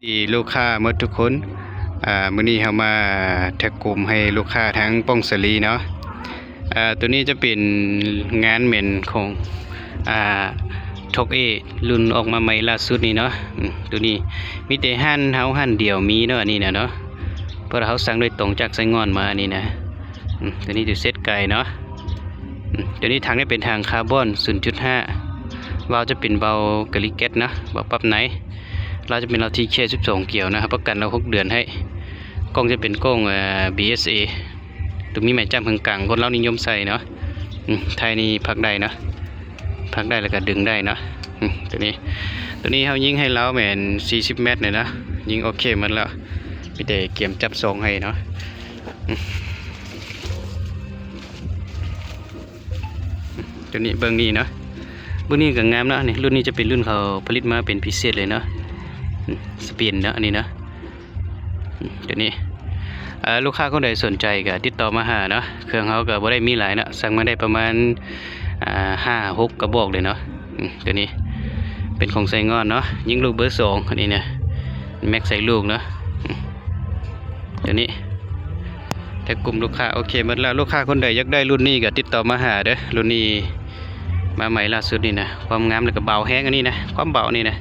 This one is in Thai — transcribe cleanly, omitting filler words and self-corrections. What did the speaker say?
ดีลูกค้าหมดทุกคนมื้อนี้เรามาแท็กกลุ่มให้ลูกค้าทั้งป้องสลีเนาะตัวนี้จะเป็นงานเหม็นของอ่าทกเอรุ่นออกมาใหม่ล่าสุดนี่เนาะตัวนี้มีแต่หั่นเดียวมีเนาะอันนี้นะเนาะเพราะเขาสั่งโดยตรงจากไส้งอนมาอันนี้นะตัวนี้จะเซตไก่เนาะตัวนี้ทางนี้เป็นทางคาร์บอน 0.5 วาล์วจะเป็นเบากะลิเก็ตนะเบาปรับไหนเราจะเป็นเราที่แค่12เกี่ยวนะครับประกันเรา6เดือนให้กล้องจะเป็นกล้องBSA ตรงนี้หมายจำกลางคนเรานิยมใส่เนาะไทยนี่พักได้นะพักได้แล้วก็ดึงได้นะตัวนี้เขายิงให้เราเหมือน40 เมตรเลยนะยิงโอเคมันแล้วมีแต่เกมจับทรงให้เนาะตัวนี้เบื้องนี้เนาะเบื้องนี้ก็งามนะนี่รุ่นนี้จะเป็นรุ่นเขาผลิตมาเป็นพิเศษเลยเนาะสปีนเนาะอันนี้นะเดี๋ยวนี้ลูกค้าคนใดสนใจก็ติดต่อมาหาเนาะเครื่องเขาก็บ่ได้มีหลายนะสั่งมาได้ประมาณ5-6 กระบอกเลยเนาะเดี๋ยวนี้เป็นของใส่งอนเนาะยิงลูกเบอร์2อันนี้เนี่ยแม็กใส่ลูกเนาะเดี๋ยวนี้แต่กลุ่มลูกค้าโอเคหมดแล้วลูกค้าคนใดอยากได้รุ่นนี้ก็ติดต่อมาหาเด้อรุ่นนี้มาใหม่ล่าสุดนี่นะความงามแล้วก็เบาแห้งอันนี้นะความเบานี่นะ